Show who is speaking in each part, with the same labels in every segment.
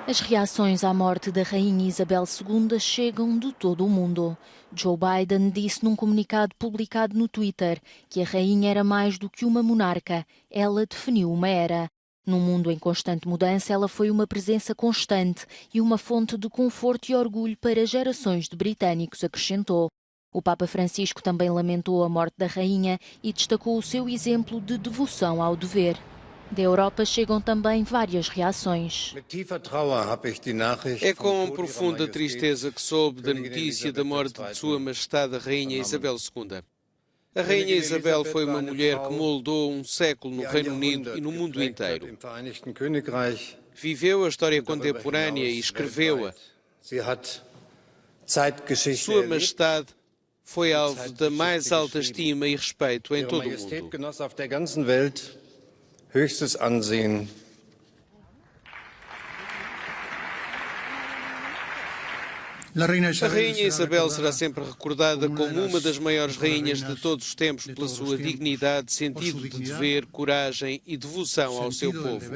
Speaker 1: As reações à morte da Rainha Isabel II chegam de todo o mundo. Joe Biden disse num comunicado publicado no Twitter que a rainha era mais do que uma monarca, ela definiu uma era. Num mundo em constante mudança, ela foi uma presença constante e uma fonte de conforto e orgulho para gerações de britânicos, acrescentou. O Papa Francisco também lamentou a morte da rainha e destacou o seu exemplo de devoção ao dever. Da Europa chegam também várias reações.
Speaker 2: É com profunda tristeza que soube da notícia da morte de Sua Majestade a Rainha Isabel II. A Rainha Isabel foi uma mulher que moldou um século no Reino Unido e no mundo inteiro. Viveu a história contemporânea e escreveu-a. Sua Majestade foi alvo da mais alta estima e respeito em todo o mundo.
Speaker 3: Höchstes Ansehen.
Speaker 2: A Rainha Isabel será sempre recordada como uma das maiores rainhas de todos os tempos pela sua dignidade, sentido de dever, coragem e devoção ao seu povo.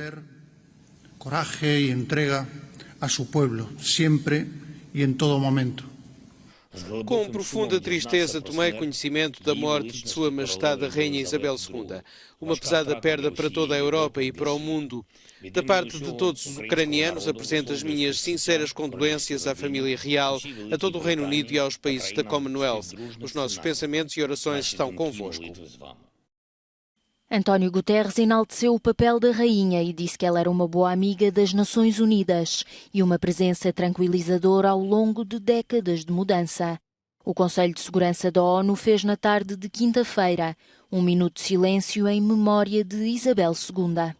Speaker 4: Coragem e entrega a seu povo, sempre e em todo momento.
Speaker 2: Com profunda tristeza tomei conhecimento da morte de Sua Majestade a Rainha Isabel II, uma pesada perda para toda a Europa e para o mundo. Da parte de todos os ucranianos, apresento as minhas sinceras condolências à família real, a todo o Reino Unido e aos países da Commonwealth. Os nossos pensamentos e orações estão convosco.
Speaker 1: António Guterres enalteceu o papel da rainha e disse que ela era uma boa amiga das Nações Unidas e uma presença tranquilizadora ao longo de décadas de mudança. O Conselho de Segurança da ONU fez na tarde de quinta-feira um minuto de silêncio em memória de Isabel II.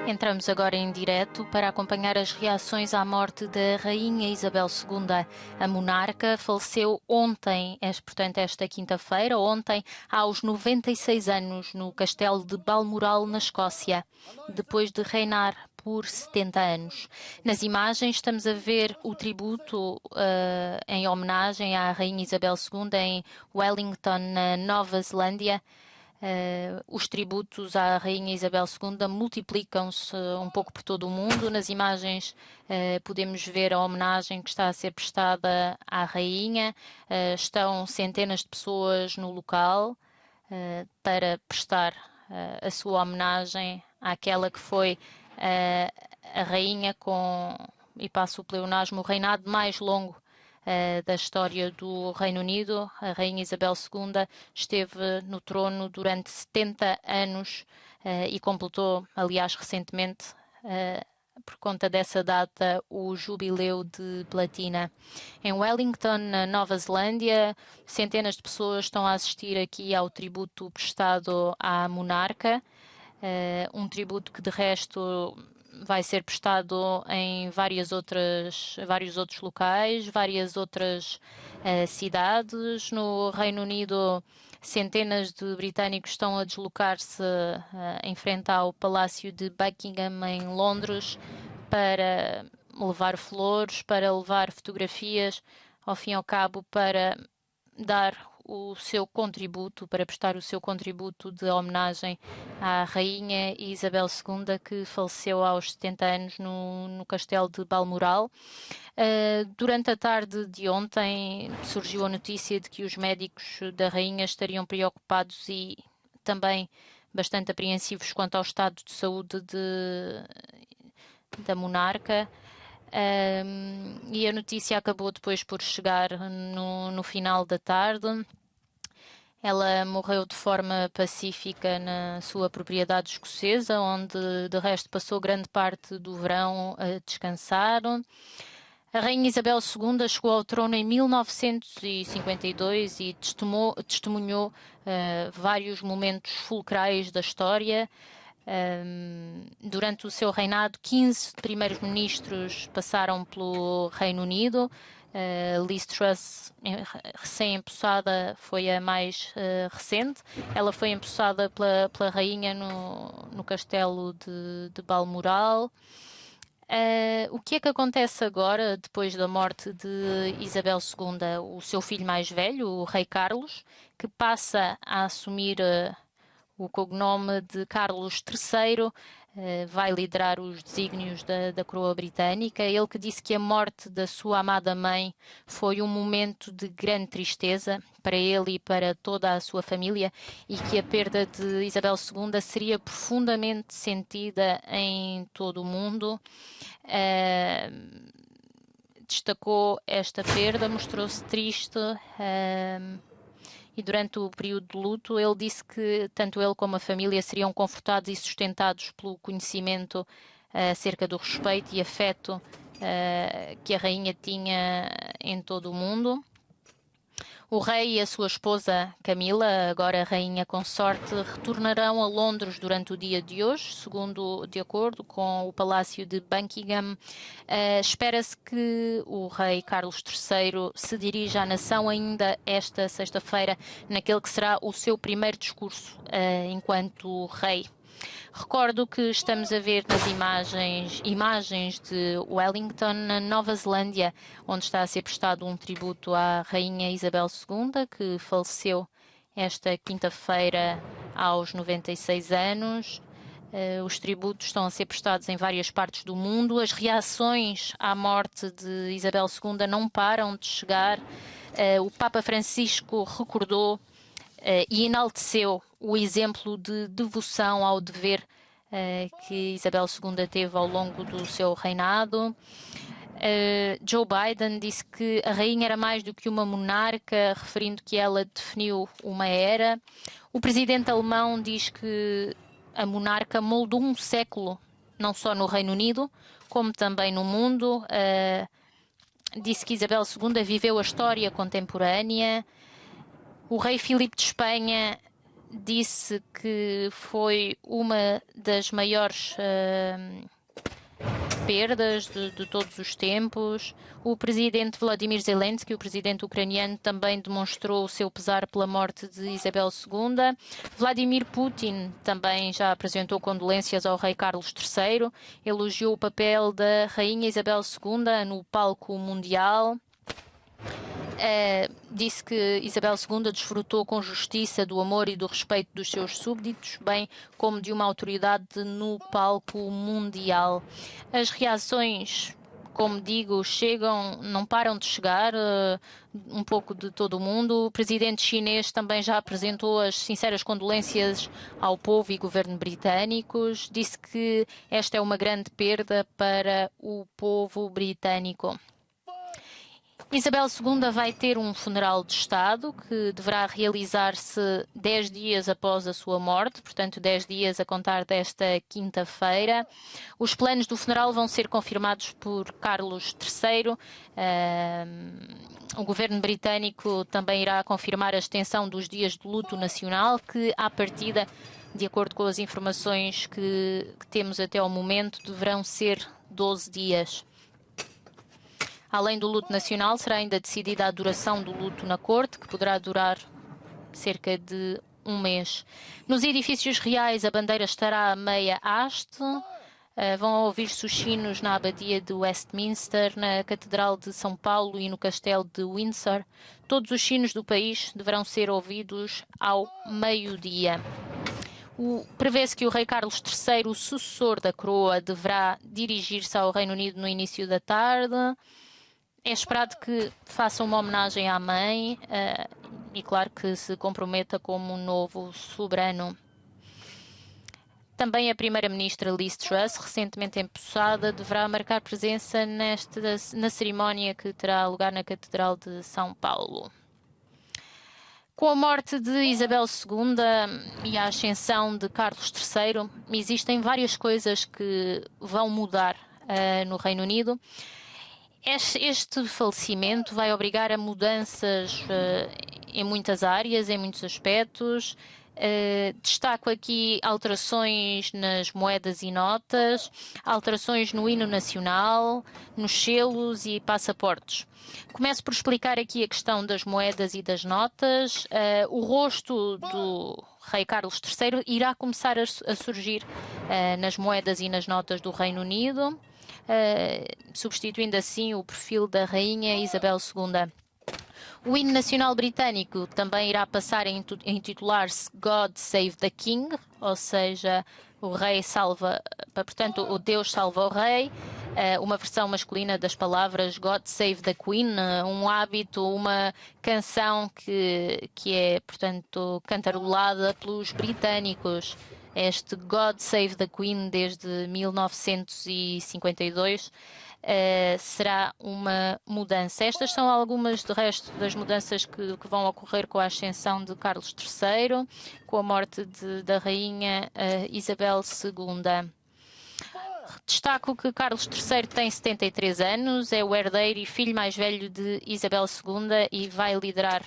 Speaker 1: Entramos agora em direto para acompanhar as reações à morte da Rainha Isabel II. A monarca faleceu ontem, portanto esta quinta-feira, ontem, aos 96 anos, no castelo de Balmoral, na Escócia, depois de reinar por 70 anos. Nas imagens estamos a ver o tributo em homenagem à Rainha Isabel II em Wellington, na Nova Zelândia. Os tributos à Rainha Isabel II multiplicam-se um pouco por todo o mundo. Nas imagens podemos ver a homenagem que está a ser prestada à Rainha. Estão centenas de pessoas no local para prestar a sua homenagem àquela que foi a Rainha com, e passo o pleonasmo, o reinado mais longo da história do Reino Unido. A Rainha Isabel II esteve no trono durante 70 anos e completou, aliás, recentemente, por conta dessa data, o jubileu de platina. Em Wellington, na Nova Zelândia, centenas de pessoas estão a assistir aqui ao tributo prestado à monarca, um tributo que, de resto, vai ser prestado em vários outros locais, várias outras cidades. No Reino Unido, centenas de britânicos estão a deslocar-se em frente ao Palácio de Buckingham, em Londres, para levar flores, para levar fotografias, ao fim e ao cabo, para dar o seu contributo, para prestar o seu contributo de homenagem à Rainha Isabel II, que faleceu aos 70 anos no castelo de Balmoral. Durante a tarde de ontem surgiu a notícia de que os médicos da Rainha estariam preocupados e também bastante apreensivos quanto ao estado de saúde da monarca. E a notícia acabou depois por chegar no final da tarde. Ela morreu de forma pacífica na sua propriedade escocesa, onde de resto passou grande parte do verão a descansar. A Rainha Isabel II chegou ao trono em 1952 e testemunhou vários momentos fulcrais da história. Durante o seu reinado, 15 primeiros ministros passaram pelo Reino Unido. Liz Truss, recém-empossada, foi a mais recente. Ela foi empossada pela rainha no castelo de Balmoral. O que é que acontece agora, depois da morte de Isabel II? O seu filho mais velho, o rei Carlos, que passa a assumir o cognome de Carlos III, vai liderar os desígnios da coroa britânica. Ele que disse que a morte da sua amada mãe foi um momento de grande tristeza para ele e para toda a sua família, e que a perda de Isabel II seria profundamente sentida em todo o mundo. Destacou esta perda, mostrou-se triste. E durante o período de luto ele disse que tanto ele como a família seriam confortados e sustentados pelo conhecimento acerca do respeito e afeto que a rainha tinha em todo o mundo. O rei e a sua esposa Camila, agora rainha consorte, retornarão a Londres durante o dia de hoje, de acordo com o Palácio de Buckingham. Espera-se que o rei Carlos III se dirija à nação ainda esta sexta-feira, naquele que será o seu primeiro discurso enquanto rei. Recordo que estamos a ver nas imagens de Wellington, na Nova Zelândia, onde está a ser prestado um tributo à rainha Isabel II, que faleceu esta quinta-feira aos 96 anos. Os tributos estão a ser prestados em várias partes do mundo. As reações à morte de Isabel II não param de chegar. O Papa Francisco recordou e enalteceu o exemplo de devoção ao dever que Isabel II teve ao longo do seu reinado. Joe Biden disse que a rainha era mais do que uma monarca, referindo que ela definiu uma era. O presidente alemão diz que a monarca moldou um século, não só no Reino Unido, como também no mundo. Disse que Isabel II viveu a história contemporânea. O rei Filipe de Espanha disse que foi uma das maiores perdas de todos os tempos. O presidente Vladimir Zelensky, o presidente ucraniano, também demonstrou o seu pesar pela morte de Isabel II. Vladimir Putin também já apresentou condolências ao rei Carlos III, elogiou o papel da rainha Isabel II no palco mundial. Disse que Isabel II desfrutou com justiça do amor e do respeito dos seus súbditos, bem como de uma autoridade no palco mundial. As reações, como digo, não param de chegar, um pouco de todo o mundo. O presidente chinês também já apresentou as sinceras condolências ao povo e governo britânicos. Disse que esta é uma grande perda para o povo britânico. Isabel II vai ter um funeral de Estado que deverá realizar-se 10 dias após a sua morte, portanto 10 dias a contar desta quinta-feira. Os planos do funeral vão ser confirmados por Carlos III. O governo britânico também irá confirmar a extensão dos dias de luto nacional, que à partida, de acordo com as informações que temos até ao momento, deverão ser 12 dias. Além do luto nacional, será ainda decidida a duração do luto na corte, que poderá durar cerca de um mês. Nos edifícios reais, a bandeira estará a meia haste. Vão ouvir-se os sinos na abadia de Westminster, na Catedral de São Paulo e no Castelo de Windsor. Todos os sinos do país deverão ser ouvidos ao meio-dia. Prevê-se que o rei Carlos III, o sucessor da coroa, deverá dirigir-se ao Reino Unido no início da tarde. É esperado que faça uma homenagem à mãe e, claro, que se comprometa como novo soberano. Também a primeira-ministra Liz Truss, recentemente empossada, deverá marcar presença na cerimónia que terá lugar na Catedral de São Paulo. Com a morte de Isabel II e a ascensão de Carlos III, existem várias coisas que vão mudar no Reino Unido. Este falecimento vai obrigar a mudanças em muitas áreas, em muitos aspectos. Destaco aqui alterações nas moedas e notas, alterações no hino nacional, nos selos e passaportes. Começo por explicar aqui a questão das moedas e das notas. O rosto do rei Carlos III irá começar a surgir nas moedas e nas notas do Reino Unido. substituindo assim o perfil da Rainha Isabel II. O hino nacional britânico também irá passar a intitular-se God Save the King, ou seja, o rei salva, portanto, o Deus salva o rei. Uma versão masculina das palavras God Save the Queen, um hábito, uma canção que é, portanto, cantarolada pelos britânicos. Este God Save the Queen desde 1952 será uma mudança. Estas são algumas, de resto, das mudanças que vão ocorrer com a ascensão de Carlos III, com a morte da Rainha Isabel II. Destaco que Carlos III tem 73 anos, é o herdeiro e filho mais velho de Isabel II e vai liderar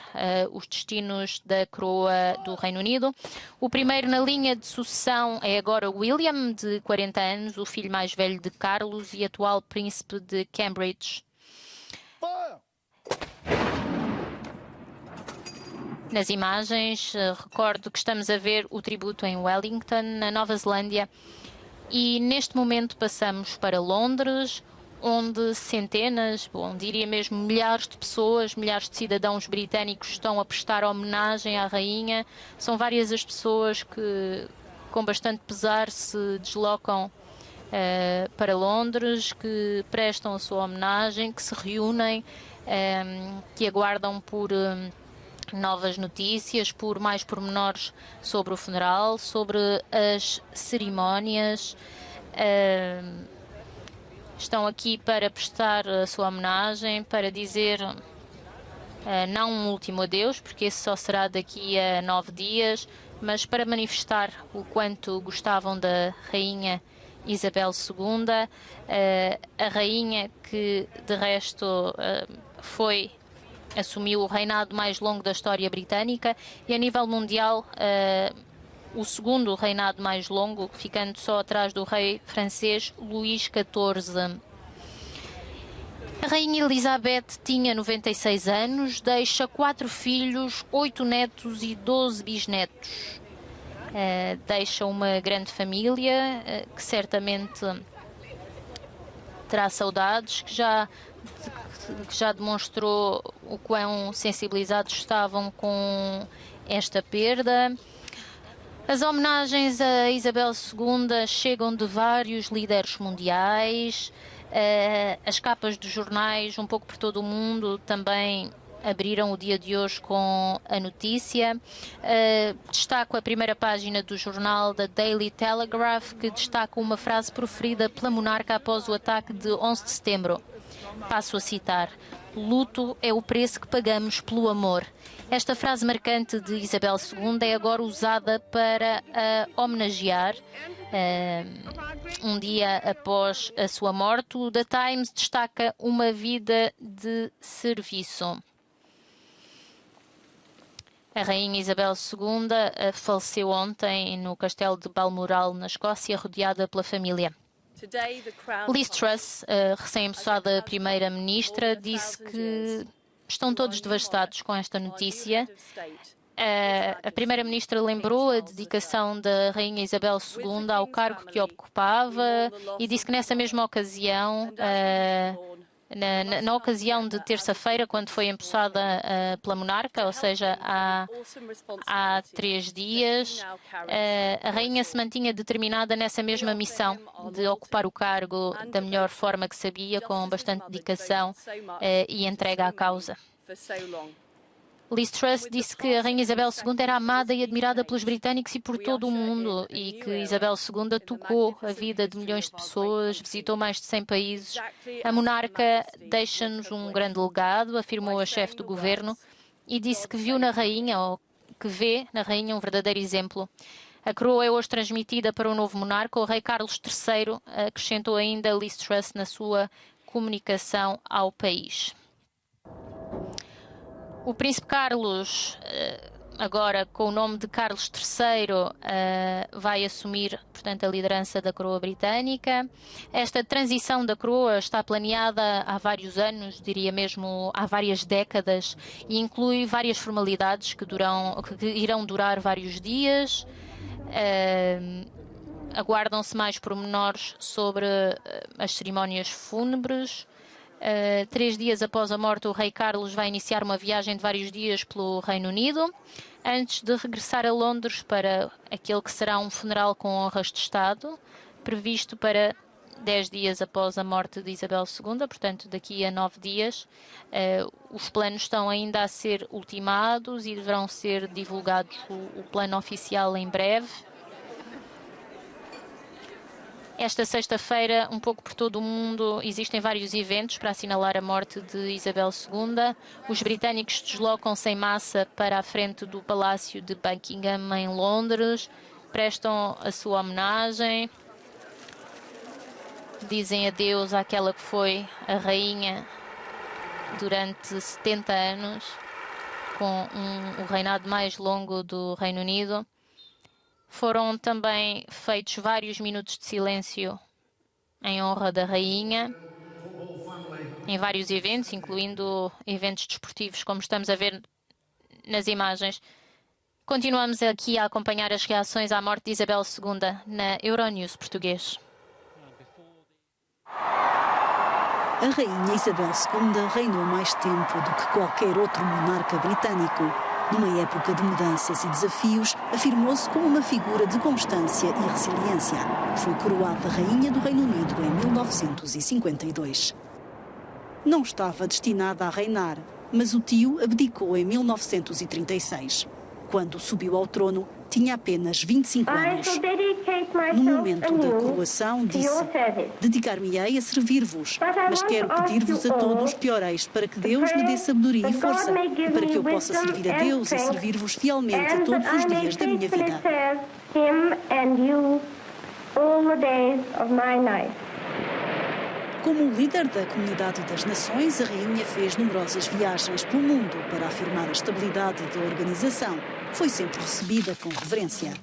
Speaker 1: os destinos da coroa do Reino Unido. O primeiro na linha de sucessão é agora William, de 40 anos, o filho mais velho de Carlos e atual príncipe de Cambridge. Nas imagens, recordo que estamos a ver o tributo em Wellington, na Nova Zelândia. E neste momento passamos para Londres, onde centenas, diria mesmo milhares de pessoas, milhares de cidadãos britânicos estão a prestar homenagem à rainha. São várias as pessoas que, com bastante pesar, se deslocam para Londres, que prestam a sua homenagem, que se reúnem, que aguardam por novas notícias, por mais pormenores sobre o funeral, sobre as cerimónias. Estão aqui para prestar a sua homenagem, para dizer não um último adeus, porque esse só será daqui a 9 dias, mas para manifestar o quanto gostavam da Rainha Isabel II, a rainha que, de resto, assumiu o reinado mais longo da história britânica e, a nível mundial, o segundo reinado mais longo, ficando só atrás do rei francês Luís XIV. A Rainha Elizabeth tinha 96 anos, deixa 4 filhos, 8 netos e 12 bisnetos. Deixa uma grande família que certamente terá saudades, que já demonstrou o quão sensibilizados estavam com esta perda. As homenagens a Isabel II chegam de vários líderes mundiais. As capas dos jornais, um pouco por todo o mundo, também abriram o dia de hoje com a notícia. Destaco a primeira página do jornal da Daily Telegraph, que destaca uma frase proferida pela monarca após o ataque de 11 de setembro. Passo a citar: luto é o preço que pagamos pelo amor. Esta frase marcante de Isabel II é agora usada para homenagear, um dia após a sua morte. O The Times destaca uma vida de serviço. A Rainha Isabel II faleceu ontem no castelo de Balmoral, na Escócia, rodeada pela família. Liz Truss, recém-empossada primeira-ministra, disse que estão todos devastados com esta notícia. A primeira-ministra lembrou a dedicação da Rainha Isabel II ao cargo que ocupava e disse que nessa mesma ocasião, na ocasião de terça-feira, quando foi empossada pela monarca, ou seja, há 3 dias, a rainha se mantinha determinada nessa mesma missão de ocupar o cargo da melhor forma que sabia, com bastante dedicação e entrega à causa. Liz Truss disse que a Rainha Isabel II era amada e admirada pelos britânicos e por todo o mundo, e que Isabel II tocou a vida de milhões de pessoas, visitou mais de 100 países. A monarca deixa-nos um grande legado, afirmou a chefe do governo, e disse que viu na rainha, ou que vê na rainha, um verdadeiro exemplo. A coroa é hoje transmitida para o novo monarca, o rei Carlos III, acrescentou ainda Liz Truss na sua comunicação ao país. O príncipe Carlos, agora com o nome de Carlos III, vai assumir, portanto, a liderança da coroa britânica. Esta transição da coroa está planeada há vários anos, diria mesmo há várias décadas, e inclui várias formalidades que irão durar vários dias. aguardam-se mais pormenores sobre as cerimónias fúnebres. 3 dias após a morte, o rei Carlos vai iniciar uma viagem de vários dias pelo Reino Unido, antes de regressar a Londres para aquele que será um funeral com honras de Estado, previsto para 10 dias após a morte de Isabel II, portanto daqui a 9 dias. Os planos estão ainda a ser ultimados e deverão ser divulgados o plano oficial em breve. Esta sexta-feira, um pouco por todo o mundo, existem vários eventos para assinalar a morte de Isabel II. Os britânicos deslocam-se em massa para a frente do Palácio de Buckingham, em Londres, prestam a sua homenagem, dizem adeus àquela que foi a rainha durante 70 anos, com o reinado mais longo do Reino Unido. Foram também feitos vários minutos de silêncio em honra da rainha, em vários eventos, incluindo eventos desportivos, como estamos a ver nas imagens. Continuamos aqui a acompanhar as reações à morte de Isabel II na Euronews Português.
Speaker 3: A rainha Isabel II reinou mais tempo do que qualquer outro monarca britânico. Numa época de mudanças e desafios, afirmou-se como uma figura de constância e resiliência. Foi coroada rainha do Reino Unido em 1952. Não estava destinada a reinar, mas o tio abdicou em 1936. Quando subiu ao trono, tinha apenas 25 anos. No momento da coroação, disse: dedicar-me-ei a servir-vos, mas quero pedir-vos a todos que oreis para que Deus me dê sabedoria e força, e para que eu possa servir a Deus e servir-vos fielmente todos os dias da minha vida. Como líder da Comunidade das Nações, a rainha fez numerosas viagens pelo mundo para afirmar a estabilidade da organização. Foi sempre recebida com reverência.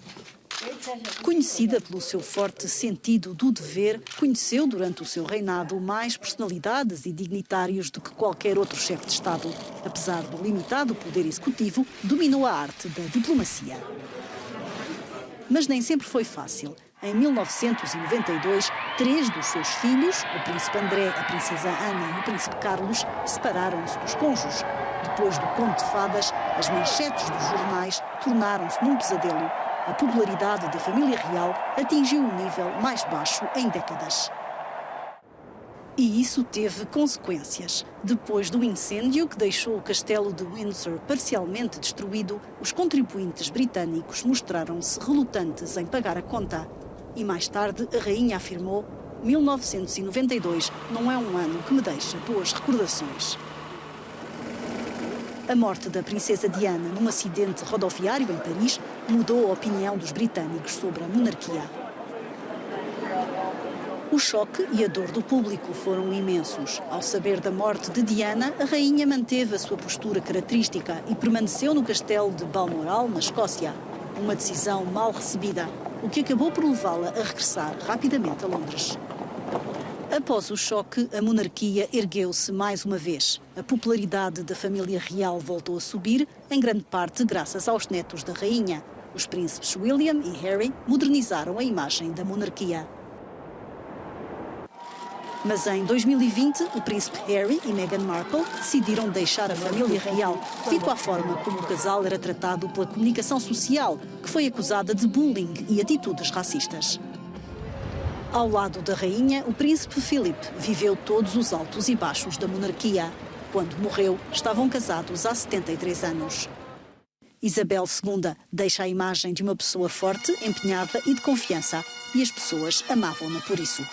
Speaker 3: Conhecida pelo seu forte sentido do dever, conheceu durante o seu reinado mais personalidades e dignitários do que qualquer outro chefe de Estado. Apesar do limitado poder executivo, dominou a arte da diplomacia. Mas nem sempre foi fácil. Em 1992, 3 dos seus filhos, o príncipe André, a princesa Ana e o príncipe Carlos, separaram-se dos cônjuges. Depois do conto de fadas, as manchetes dos jornais tornaram-se num pesadelo. A popularidade da família real atingiu um nível mais baixo em décadas. E isso teve consequências. Depois do incêndio que deixou o castelo de Windsor parcialmente destruído, os contribuintes britânicos mostraram-se relutantes em pagar a conta. E mais tarde a rainha afirmou: 1992 não é um ano que me deixa boas recordações. A morte da princesa Diana num acidente rodoviário em Paris mudou a opinião dos britânicos sobre a monarquia. O choque e a dor do público foram imensos. Ao saber da morte de Diana, a rainha manteve a sua postura característica e permaneceu no castelo de Balmoral, na Escócia. Uma decisão mal recebida, o que acabou por levá-la a regressar rapidamente a Londres. Após o choque, a monarquia ergueu-se mais uma vez. A popularidade da família real voltou a subir, em grande parte graças aos netos da rainha. Os príncipes William e Harry modernizaram a imagem da monarquia. Mas em 2020, o príncipe Harry e Meghan Markle decidiram deixar a família real, devido à forma como o casal era tratado pela comunicação social, que foi acusada de bullying e atitudes racistas. Ao lado da rainha, o príncipe Philip viveu todos os altos e baixos da monarquia. Quando morreu, estavam casados há 73 anos. Isabel II deixa a imagem de uma pessoa forte, empenhada e de confiança, e as pessoas amavam-na por isso.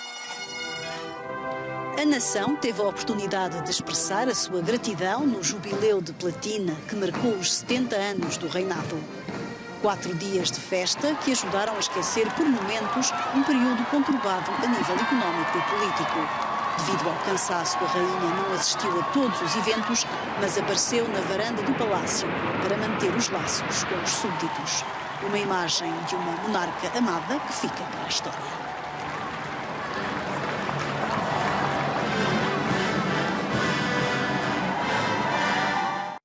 Speaker 3: A nação teve a oportunidade de expressar a sua gratidão no jubileu de platina que marcou os 70 anos do reinado. 4 dias de festa que ajudaram a esquecer por momentos um período conturbado a nível económico e político. Devido ao cansaço, a rainha não assistiu a todos os eventos, mas apareceu na varanda do palácio para manter os laços com os súbditos. Uma imagem de uma monarca amada que fica para a história.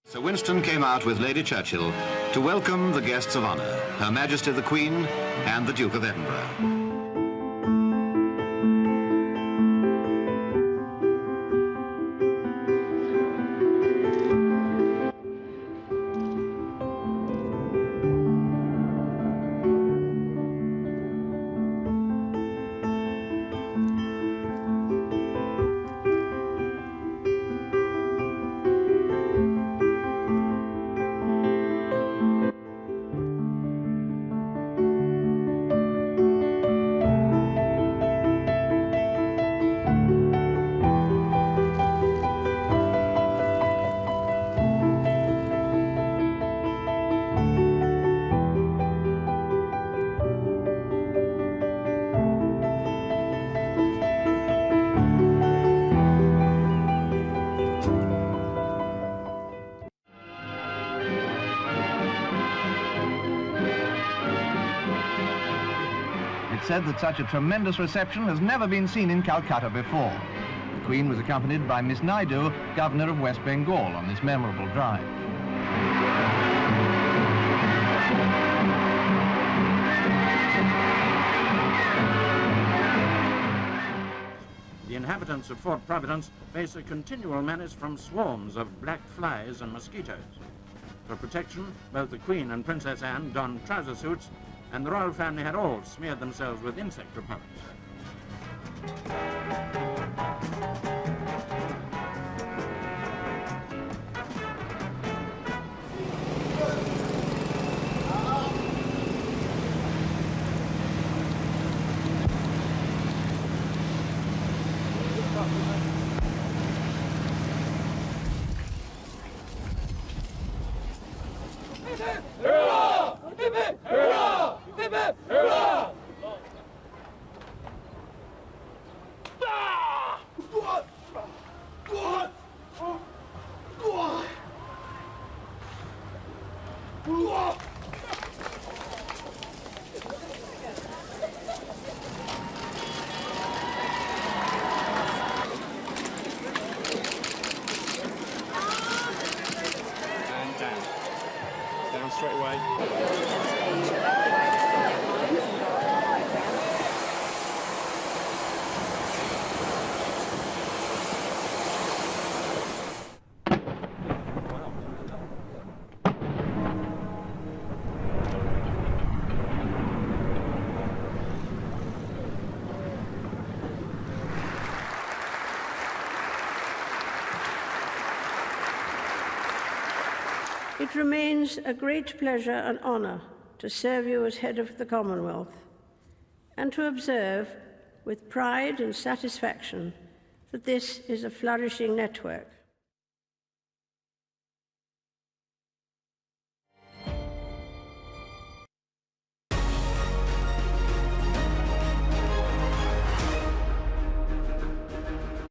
Speaker 5: Sir Winston came out with Lady Churchill to welcome the guests of honour, Her Majesty the Queen and the Duke of Edinburgh. said that such a tremendous reception has never been seen in Calcutta before. The Queen was accompanied by Miss Naidu, Governor of West Bengal, on this memorable drive.
Speaker 6: The inhabitants of Fort Providence face a continual menace from swarms of black flies and mosquitoes. For protection, both the Queen and Princess Anne donned trouser suits, and the royal family had all smeared themselves with insect repellents.
Speaker 7: Down straight away.
Speaker 8: It remains a great pleasure and honour to serve you as head of the Commonwealth and to observe with pride and satisfaction that this is a flourishing network.